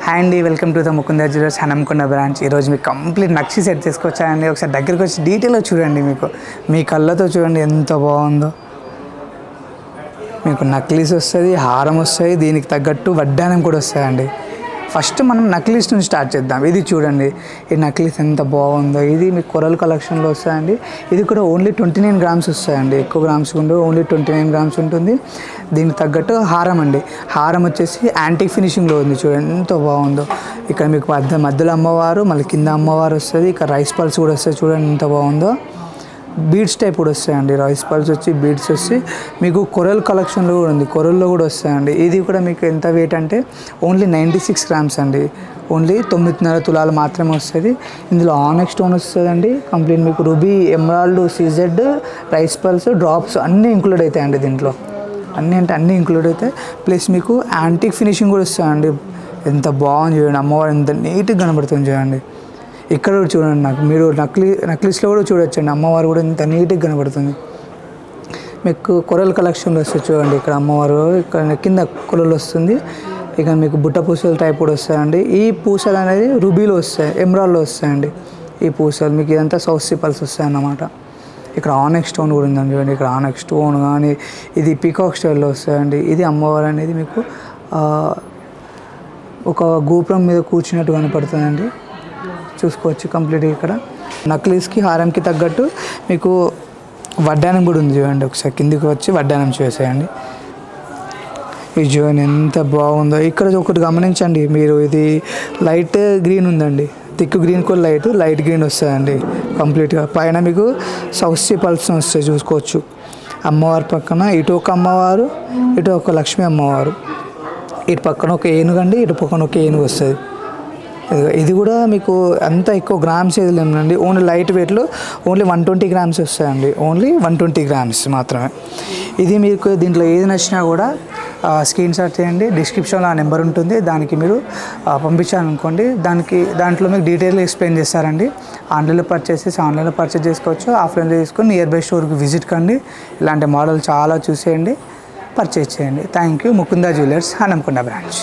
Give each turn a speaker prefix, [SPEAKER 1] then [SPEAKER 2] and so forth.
[SPEAKER 1] Hi అండి, welcome to the Mukunda jewellers Hanamkonda branch. ఈరోజు మీకు కంప్లీట్ నక్షి సెట్ తీసుకొచ్చానండి. ఒకసారి దగ్గరికి వచ్చి డీటెయిల్గా చూడండి. మీ కళ్ళతో చూడండి ఎంత బాగుందో. మీకు నక్లీస్ వస్తుంది, హారం వస్తుంది, దీనికి తగ్గట్టు వడ్డానం కూడా వస్తాయండి. ఫస్ట్ మనం నక్లీస్ నుంచి స్టార్ట్ చేద్దాం. ఇది చూడండి, ఈ నక్లీస్ ఎంత బాగుందో. ఇది మీకు కొరల్ కలెక్షన్లో వస్తాయండి. ఇది కూడా ఓన్లీ 29 గ్రామ్స్ వస్తాయండి. ఎక్కువ గ్రామ్స్ ఉండవు, ఓన్లీ 29 గ్రామ్స్ ఉంటుంది. దీనికి తగ్గట్టు హారం అండి. హారం వచ్చేసి యాంటిక్ ఫినిషింగ్లో ఉంది. చూడండి ఎంత బాగుందో. ఇక్కడ మీకు మధ్యలో అమ్మవారు, మళ్ళీ కింద అమ్మవారు వస్తుంది. ఇక్కడ రైస్ పల్స్ కూడా వస్తాయి. చూడండి ఎంత బాగుందో. బీడ్స్ టైప్ కూడా వస్తాయండి. రైస్ పల్స్ వచ్చి బీడ్స్ వచ్చి మీకు కొరల్ కలెక్షన్లో కూడా ఉంది. కొరల్లో కూడా వస్తాయండి. ఇది కూడా మీకు ఎంత వెయిట్ అంటే ఓన్లీ 96 గ్రామ్స్ అండి. ఓన్లీ 9.5 తులాలు మాత్రమే వస్తుంది. ఇందులో ఆనెక్స్ స్టోన్ వస్తుందండి. కంప్లీట్ మీకు ruby, emerald, CZ, rice pearls, drops అన్నీ ఇంక్లూడ్ అవుతాయండి. దీంట్లో అన్నీ ఇంక్లూడ్ అవుతాయి. ప్లస్ మీకు యాంటిక్ ఫినిషింగ్ కూడా వస్తాయండి. ఎంత బాగుంది చూడండి. అమ్మవారు ఎంత నీట్గా కనబడుతుంది చూడండి. ఇక్కడ కూడా చూడండి, మీరు నక్లీస్లో కూడా చూడొచ్చండి. అమ్మవారు కూడా ఇంత నీట్గా కనబడుతుంది. మీకు కొరల్ కలెక్షన్లో వస్తుంది చూడండి. ఇక్కడ అమ్మవారు, ఇక్కడ కింద కొరలు వస్తుంది. ఇక మీకు బుట్ట పూసలు టైప్ కూడా వస్తాయండి. ఈ పూసలు అనేది రూబీలో వస్తాయి, ఎమరాల్డ్లో వస్తాయండి. ఈ పూసలు మీకు ఇదంతా సౌత్ సీ పల్స్ వస్తాయి అన్నమాట. ఇక్కడ ఆనెక్స్ స్టోన్ కూడా ఉందని చూడండి. ఇక్కడ ఆనెక్స్ స్టోన్ కానీ ఇది పీకాక్ స్టైల్లో వస్తాయండి. ఇది అమ్మవారు అనేది మీకు ఒక గోపురం మీద కూర్చున్నట్టు కనపడుతుందండి. చూసుకోవచ్చు కంప్లీట్గా. ఇక్కడ నక్లీస్కి, హారంకి తగ్గట్టు మీకు వడ్డానం కూడా ఉంది చూడండి. ఒకసారి కిందికి వచ్చి వడ్డానం చేసేయండి. ఇది చూడండి ఎంత బాగుందో. ఇక్కడ ఒకటి గమనించండి మీరు, ఇది లైట్ గ్రీన్ ఉందండి. థిక్ గ్రీన్ కూడా లైట్ గ్రీన్ వస్తుందండి కంప్లీట్గా. పైన మీకు సౌత్ సీ పల్స్ వస్తాయి చూసుకోవచ్చు. అమ్మవారి పక్కన ఇటు ఒక అమ్మవారు, ఇటు ఒక లక్ష్మీ అమ్మవారు. ఇటు పక్కన ఒక ఏనుగు అండి, ఇటు పక్కన ఒక ఏనుగు వస్తుంది. ఇది కూడా మీకు అంత ఎక్కువ గ్రామ్స్ ఏది లేదండి. ఓన్లీ లైట్ వెయిట్లో ఓన్లీ 120 గ్రామ్స్ వస్తాయండి. ఓన్లీ 120 గ్రామ్స్ మాత్రమే. ఇది మీకు దీంట్లో ఏది నచ్చినా కూడా స్క్రీన్ షాట్ చేయండి. డిస్క్రిప్షన్లో ఆ నెంబర్ ఉంటుంది, దానికి మీరు పంపించాలనుకోండి. దాంట్లో మీకు డీటెయిల్గా ఎక్స్ప్లెయిన్ చేస్తారండి. ఆన్లైన్లో పర్చేస్ చేసుకోవచ్చు, ఆఫ్లైన్లో తీసుకొని నియర్ బై స్టోర్కి విజిట్ కండి. ఇలాంటి మోడల్ చాలా చూసేయండి, పర్చేస్ చేయండి. Thank you. Mukunda jewellers Hanamkonda branch.